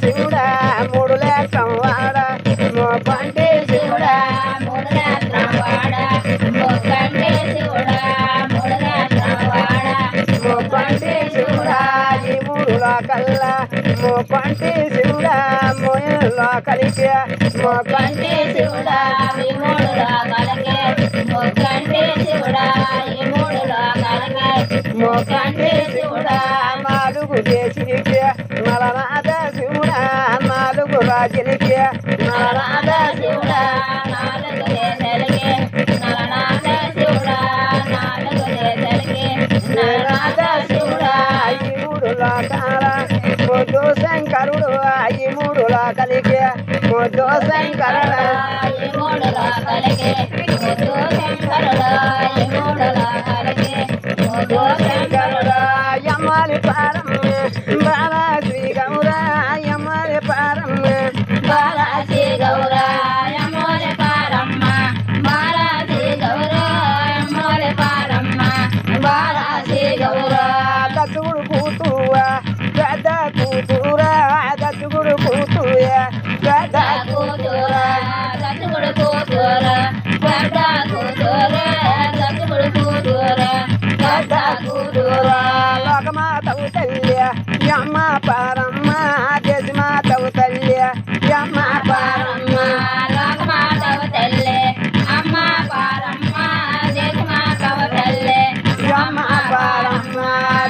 శివుడా మూడు లేత్రం వాడ మోకంటి శివుడా మూడు రాత్రం వాడ మొక్కంటే శివుడా మూడు రాత్రం వాడ మోకంటి శివుడా ఈ మూడు లోకల్లా మోకంటి శివుడా మోయల్లో కలిగే మొక్కంటే శివుడా ఈ మూడు లోకాలకే మొక్కంటే శివుడా ఈ మూడు లోకాలకే మోకంటి శివుడా నాలుగు దేశికి నలనాథ శివుడా నాలుగు రాజులకి నలనాథ శివుడా నాలుగు దేశాలకే నలనాథ శివుడా నాలుగు దేశాలకే నలనాథ శివుడా ఈ మూడు లోకాల ముద్దు శంకరుడు ఈ మూడు లోకలికి ముద్దు శంకరుడు ఈ మూడు లోకాలకే ముద్దు శంకరుడా ఈ మూడు లోకాలకే ముద్దు శంకరుడా యమ్మాలి పారం బాలా శ్రీ గౌరా యమ్మాలి పారం బాలాజీ గౌరా యమోలే పారమ్మ బాలాజీ గౌరా యమోలే పారమ్మ బాలాజీ గౌరా దత్తుడు కూతువా పెద్ద కూతురా దత్తుడు కూతుయా పెద్ద కూతురా దత్తుడు కూతురా పెద్ద కూతురా దత్తుడు కూతురా పెద్ద కూతురా లోకమాతవు తల్లి యమ్మ పారమ్మ దేశమాతవు తల్లి యమ్మ పారమ్మ లోకమాతవ తల్లి అమ్మ పారమ్మ దేశమాతవ తల్లి యమ్మ పారమ్మ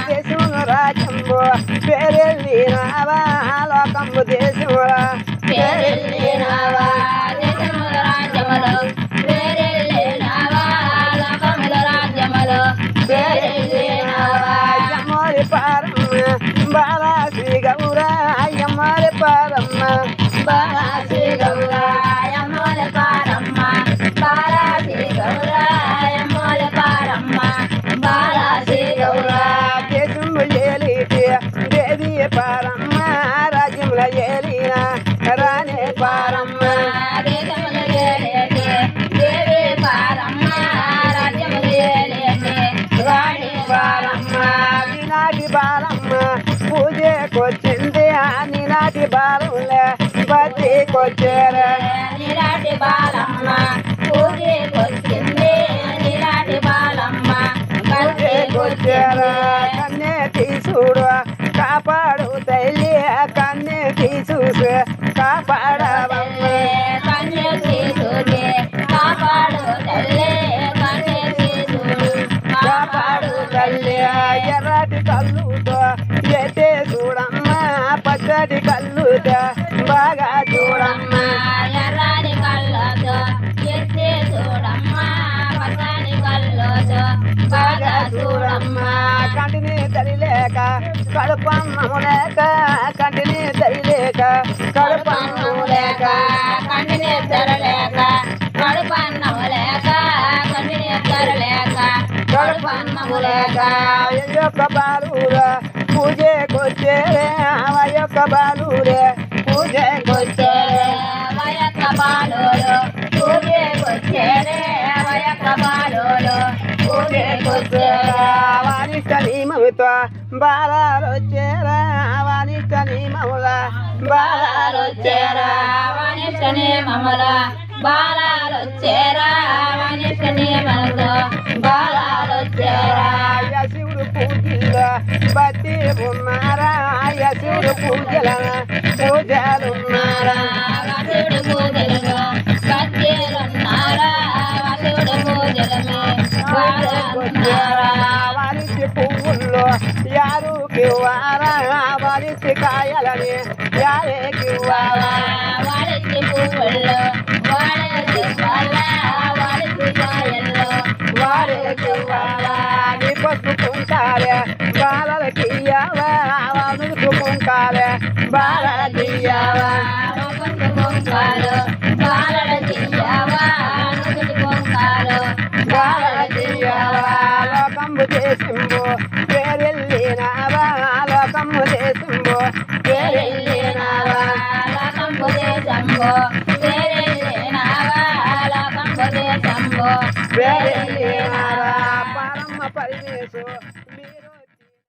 దేశమును రాజ్యంబు పేరెళ్ళినావా లోకంబు దేశముల పేరెళ్ళినావా దేశముల రాజ్యములు పేరెళ్ళినావా లోకముల రాజ్యములు పేరెళ్ళినావా యమ్మోరి పారమ్మ బాలా శ్రీ గౌరా యమ్మోరి పారమ్మ బాలాజీ గౌరా యమోల పారమ్మ బాలాజీ గౌరా యమోల పారమ్మ బాలాజీ గౌరా దేశంబు ఏలిటి దేవి పారమ్మ రాజ్యముల ఏలిన రాణి పారమ్మ దేశములు ఏలేటి దేవి పారమ్మ రాజ్యములు ఏలేటి రాణి పారమ్మ నినాటి బాలమ్మ పూజకొచ్చింది నినాటి బాలంలే బతికొచ్చారు నిరాటి బాలమ్మ పూజకొచ్చింది నిరాటి బాలమ్మ వచ్చారు కన్నే తీసుడు కాపాడు తల్లి కన్నే తీసుడు కాపాడవమ్మ కన్య తీసుడే కాపాడు తల్లి కన్య తీసుడు కాపాడు తల్లి ఎర్రటి కళ్ళుతో ఎట్టే చూడమ్మ పచ్చటి కళ్ళుతో బాగా చూడమ్మ ఎర్రాని కళ్ళతో ఎత్తే చూడమ్మ పచ్చని కళ్ళతో బాగా చూడమ్మ కంటిని తరిలేక కడుపన్నము లేక కంటిని తరిలేక కడుపన్నము లేక కంటిని తెరలేక కడుపన్నము లేక కంటిని తెరలేక కడుపన్నము లేక యొక్క బాలురా పూజకొచ్చేరే ఆమె యొక్క బాలురే పూజకొచ్చేరే వయక్క బాలోలు పూజకొచ్చేరే వయక్క బాలోలు పూజకొచ్చేరే వానిష్ట నియమముతో బాలాలొచ్చేరా వానిష్ట నియమముల బాలాలొచ్చేరా వానిష్టనే మమల బాలాలొచ్చేరా వానిష్టనే మనతో బాలాలొచ్చేరా శివుడు పూజల్లో బతి ఉన్నారా శివుడు పూజలున్నారా వసుడు పూజలలో భక్తులున్నారా వసుడు పూజలలో బాలాలున్నారా వారికి పువ్వుల్లో యారుకి వారా వారికి కాయలని యారేకి వారా వాడికి పువ్వుల్లో వాడికి వాళ్ళ వాడికి కాయల్లో వారికి వారా నీ పసుకుంటారే బాలలకి యావా వాడుకుంటారే బాలకి యావా